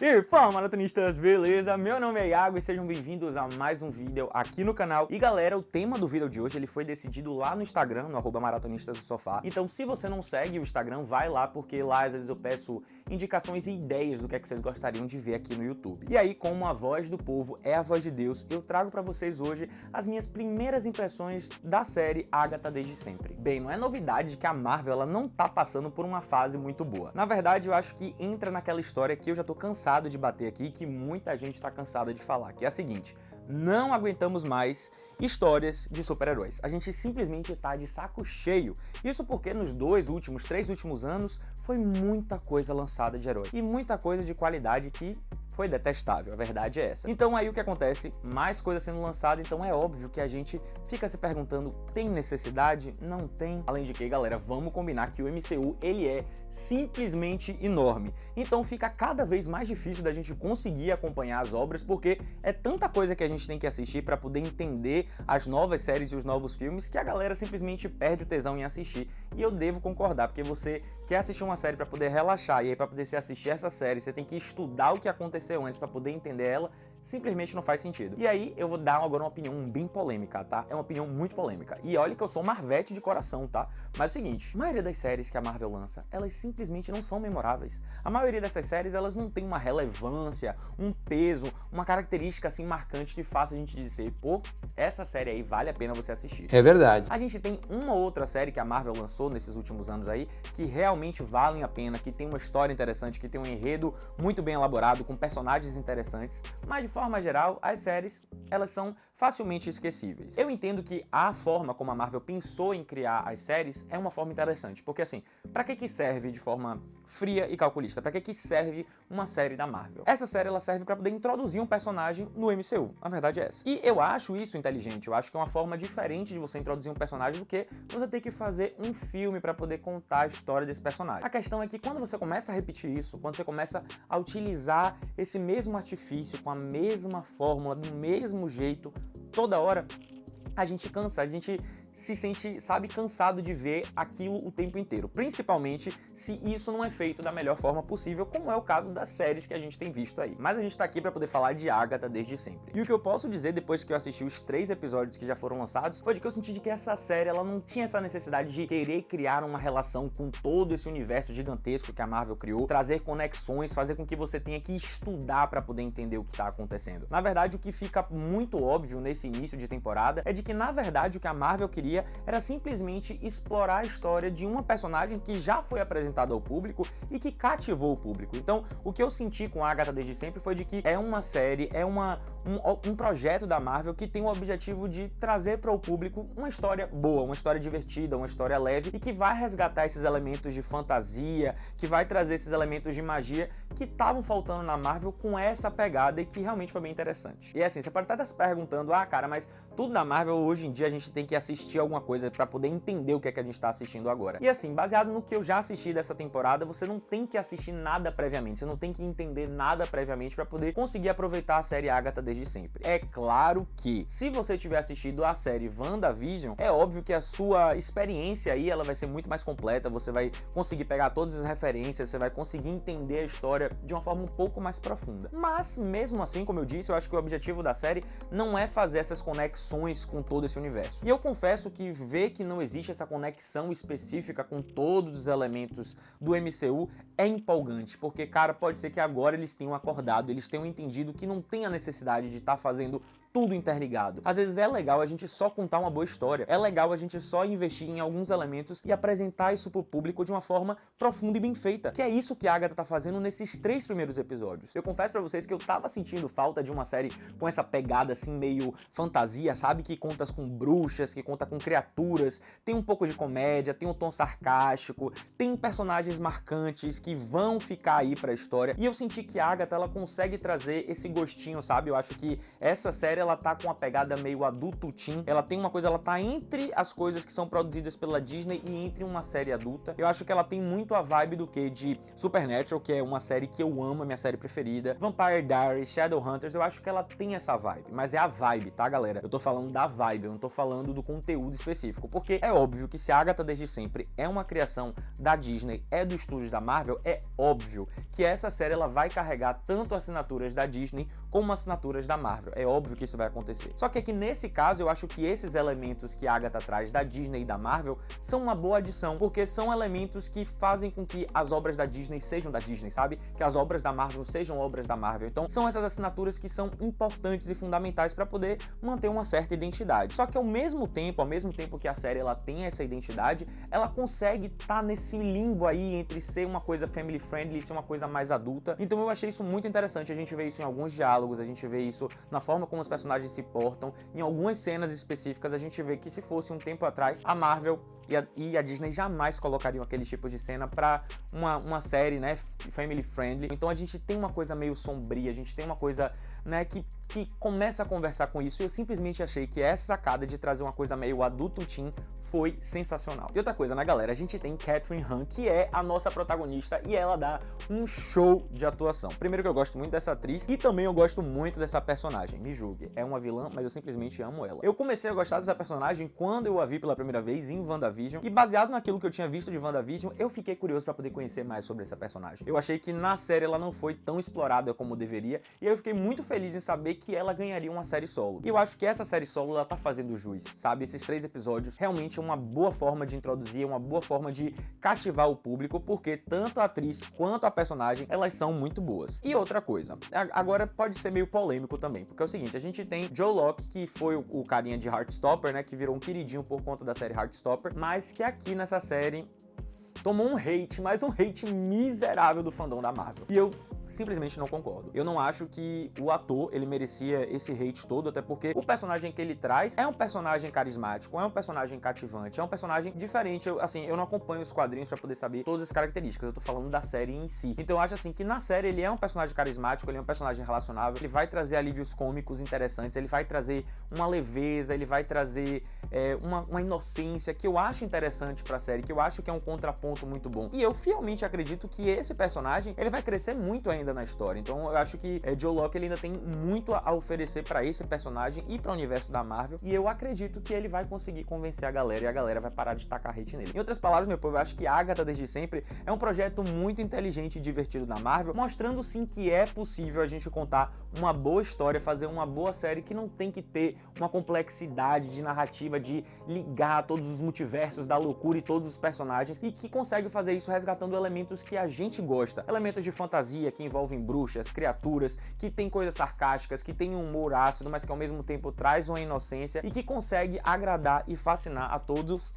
E fala, maratonistas, beleza? Meu nome é Iago e sejam bem-vindos a mais um vídeo aqui no canal. E galera, o tema do vídeo de hoje ele foi decidido lá no Instagram, no @maratonistasdosofá. Então se você não segue o Instagram, vai lá, porque lá às vezes eu peço indicações e ideias do que é que vocês gostariam de ver aqui no YouTube. E aí, como a voz do povo é a voz de Deus, eu trago pra vocês hoje as minhas primeiras impressões da série Agatha Desde Sempre. Bem, não é novidade que a Marvel ela não tá passando por uma fase muito boa. Na verdade, eu acho que entra naquela história que eu já tô cansado de bater aqui e que muita gente tá cansada de falar, que é a seguinte: não aguentamos mais histórias de super-heróis. A gente simplesmente tá de saco cheio. Isso porque nos três últimos anos foi muita coisa lançada de herói e muita coisa de qualidade que foi detestável, a verdade é essa. Então aí o que acontece? Mais coisa sendo lançada, então é óbvio que a gente fica se perguntando, tem necessidade? Não tem? Além de que, galera, vamos combinar que o MCU, ele é simplesmente enorme. Então fica cada vez mais difícil da gente conseguir acompanhar as obras, porque é tanta coisa que a gente tem que assistir para poder entender as novas séries e os novos filmes, que a galera simplesmente perde o tesão em assistir. E eu devo concordar, porque você quer assistir uma série para poder relaxar, e aí para poder se assistir essa série, você tem que estudar o que aconteceu antes para poder entender ela, simplesmente não faz sentido. E aí eu vou dar agora uma opinião bem polêmica, tá? É uma opinião muito polêmica. E olha que eu sou um Marvete de coração, tá? Mas é o seguinte, a maioria das séries que a Marvel lança, elas simplesmente não são memoráveis. A maioria dessas séries, elas não tem uma relevância, um peso, uma característica assim marcante que faça a gente dizer, pô, essa série aí vale a pena você assistir. É verdade. A gente tem uma outra série que a Marvel lançou nesses últimos anos aí, que realmente valem a pena, que tem uma história interessante, que tem um enredo muito bem elaborado, com personagens interessantes, mas de forma geral, as séries, elas são facilmente esquecíveis. Eu entendo que a forma como a Marvel pensou em criar as séries é uma forma interessante, porque assim, pra que serve de forma fria e calculista? Pra que serve uma série da Marvel? Essa série, ela serve pra poder introduzir um personagem no MCU, a verdade é essa. E eu acho isso inteligente, eu acho que é uma forma diferente de você introduzir um personagem do que você ter que fazer um filme pra poder contar a história desse personagem. A questão é que quando você começa a repetir isso, quando você começa a utilizar esse mesmo artifício com a mesma fórmula, do mesmo jeito, toda hora, a gente cansa, a gente se sente, sabe, cansado de ver aquilo o tempo inteiro, principalmente se isso não é feito da melhor forma possível, como é o caso das séries que a gente tem visto aí. Mas a gente tá aqui pra poder falar de Agatha Desde Sempre. E o que eu posso dizer depois que eu assisti os 3 episódios que já foram lançados, foi de que eu senti de que essa série, ela não tinha essa necessidade de querer criar uma relação com todo esse universo gigantesco que a Marvel criou, trazer conexões, fazer com que você tenha que estudar pra poder entender o que tá acontecendo. Na verdade, o que fica muito óbvio nesse início de temporada é de que, na verdade, o que a Marvel queria era simplesmente explorar a história de uma personagem que já foi apresentada ao público e que cativou o público. Então, o que eu senti com a Agatha Desde Sempre foi de que é uma série, é um projeto da Marvel que tem o objetivo de trazer para o público uma história boa, uma história divertida, uma história leve e que vai resgatar esses elementos de fantasia, que vai trazer esses elementos de magia que estavam faltando na Marvel com essa pegada e que realmente foi bem interessante. E assim, você pode estar se perguntando, cara, mas tudo na Marvel hoje em dia a gente tem que assistir alguma coisa pra poder entender o que é que a gente tá assistindo agora. E assim, baseado no que eu já assisti dessa temporada, você não tem que assistir nada previamente, você não tem que entender nada previamente pra poder conseguir aproveitar a série Agatha Desde Sempre. É claro que, se você tiver assistido a série WandaVision, é óbvio que a sua experiência aí, ela vai ser muito mais completa, você vai conseguir pegar todas as referências, você vai conseguir entender a história de uma forma um pouco mais profunda. Mas, mesmo assim, como eu disse, eu acho que o objetivo da série não é fazer essas conexões com todo esse universo. E eu confesso que ver que não existe essa conexão específica com todos os elementos do MCU é empolgante, porque, cara, pode ser que agora eles tenham acordado, eles tenham entendido que não tem a necessidade de estar fazendo tudo interligado. Às vezes é legal a gente só contar uma boa história, é legal a gente só investir em alguns elementos e apresentar isso pro público de uma forma profunda e bem feita, que é isso que a Agatha tá fazendo nesses 3 primeiros episódios. Eu confesso pra vocês que eu tava sentindo falta de uma série com essa pegada assim meio fantasia, sabe? Que conta com bruxas, que conta com criaturas, tem um pouco de comédia, tem um tom sarcástico, tem personagens marcantes que vão ficar aí pra história, e eu senti que a Agatha, ela consegue trazer esse gostinho, sabe? Eu acho que essa série série ela tá com uma pegada meio adulto teen, ela tem uma coisa, ela tá entre as coisas que são produzidas pela Disney e entre uma série adulta. Eu acho que ela tem muito a vibe do que de Supernatural, que é uma série que eu amo, é minha série preferida, Vampire Diaries, Shadowhunters, eu acho que ela tem essa vibe, mas é a vibe, tá, galera? Eu tô falando da vibe, eu não tô falando do conteúdo específico, porque é óbvio que se a Agatha Desde Sempre é uma criação da Disney, é do estúdio da Marvel, é óbvio que essa série ela vai carregar tanto assinaturas da Disney como assinaturas da Marvel. É óbvio que isso vai acontecer. Só que aqui nesse caso eu acho que esses elementos que a Agatha traz da Disney e da Marvel são uma boa adição, porque são elementos que fazem com que as obras da Disney sejam da Disney, sabe? Que as obras da Marvel sejam obras da Marvel. Então são essas assinaturas que são importantes e fundamentais para poder manter uma certa identidade. Só que ao mesmo tempo que a série ela tem essa identidade, ela consegue estar nesse limbo aí entre ser uma coisa family friendly e ser uma coisa mais adulta. Então eu achei isso muito interessante, a gente vê isso em alguns diálogos, a gente vê isso na forma como os personagens se portam, em algumas cenas específicas a gente vê que se fosse um tempo atrás, a Marvel e a Disney jamais colocariam aquele tipo de cena pra uma série, né, family friendly. Então a gente tem uma coisa meio sombria, a gente tem uma coisa, né, que começa a conversar com isso, e eu simplesmente achei que essa sacada de trazer uma coisa meio adulto teen foi sensacional. E outra coisa, né, galera, a gente tem Kathryn Hahn, que é a nossa protagonista, e ela dá um show de atuação. Primeiro que eu gosto muito dessa atriz, e também eu gosto muito dessa personagem, me julgue, é uma vilã, mas eu simplesmente amo ela. Eu comecei a gostar dessa personagem quando eu a vi pela primeira vez em WandaVision, e baseado naquilo que eu tinha visto de WandaVision, eu fiquei curioso pra poder conhecer mais sobre essa personagem. Eu achei que na série ela não foi tão explorada como deveria, e eu fiquei muito feliz em saber que ela ganharia uma série solo. E eu acho que essa série solo, ela tá fazendo jus, sabe? Esses 3 episódios realmente é uma boa forma de introduzir, é uma boa forma de cativar o público, porque tanto a atriz quanto a personagem, elas são muito boas. E outra coisa, agora pode ser meio polêmico também, porque é o seguinte, a gente tem Joe Locke, que foi o carinha de Heartstopper, né, que virou um queridinho por conta da série Heartstopper, mas que aqui nessa série tomou um hate, mas um hate miserável do fandom da Marvel. E eu simplesmente não concordo. Eu não acho que o ator, ele merecia esse hate todo, até porque o personagem que ele traz é um personagem carismático, é um personagem cativante, é um personagem diferente. Eu não acompanho os quadrinhos pra poder saber todas as características, eu tô falando da série em si. Então eu acho assim que na série ele é um personagem carismático, ele é um personagem relacionável, ele vai trazer alívios cômicos interessantes, ele vai trazer uma leveza, ele vai trazer uma inocência que eu acho interessante pra série, que eu acho que é um contraponto muito bom. E eu fielmente acredito que esse personagem, ele vai crescer muito ainda na história. Então eu acho que Joe Locke ele ainda tem muito a oferecer pra esse personagem e para o universo da Marvel, e eu acredito que ele vai conseguir convencer a galera, e a galera vai parar de tacar hate nele. Em outras palavras, meu povo, eu acho que Agatha Desde Sempre é um projeto muito inteligente e divertido da Marvel, mostrando sim que é possível a gente contar uma boa história, fazer uma boa série que não tem que ter uma complexidade de narrativa, de ligar todos os multiversos da loucura e todos os personagens, e que consegue fazer isso resgatando elementos que a gente gosta, elementos de fantasia que envolvem bruxas, criaturas, que tem coisas sarcásticas, que tem um humor ácido, mas que ao mesmo tempo traz uma inocência e que consegue agradar e fascinar a todos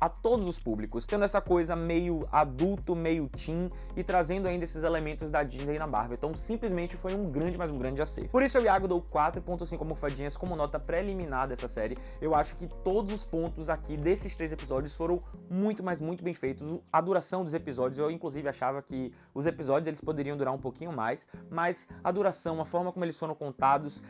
os públicos, sendo essa coisa meio adulto, meio teen, e trazendo ainda esses elementos da Disney na Marvel. Então simplesmente foi um grande acerto. Por isso eu, Iago, dou 4.5 almofadinhas como nota preliminar dessa série. Eu acho que todos os pontos aqui desses 3 episódios foram muito bem feitos. A duração dos episódios, eu inclusive achava que os episódios eles poderiam durar um pouquinho mais, mas a duração, a forma como eles foram contados,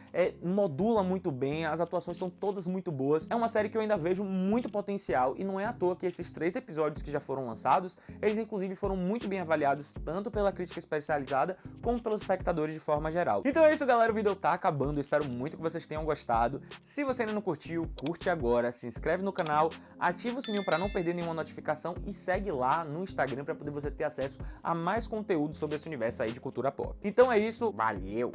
modula muito bem, as atuações são todas muito boas. É uma série que eu ainda vejo muito potencial, e não é à toa que esses 3 episódios que já foram lançados, eles inclusive foram muito bem avaliados, tanto pela crítica especializada, como pelos espectadores de forma geral. Então é isso, galera, o vídeo tá acabando, eu espero muito que vocês tenham gostado. Se você ainda não curtiu, curte agora, se inscreve no canal, ativa o sininho para não perder nenhuma notificação e segue lá no Instagram para poder você ter acesso a mais conteúdo sobre esse universo aí de cultura pop. Então é isso, valeu!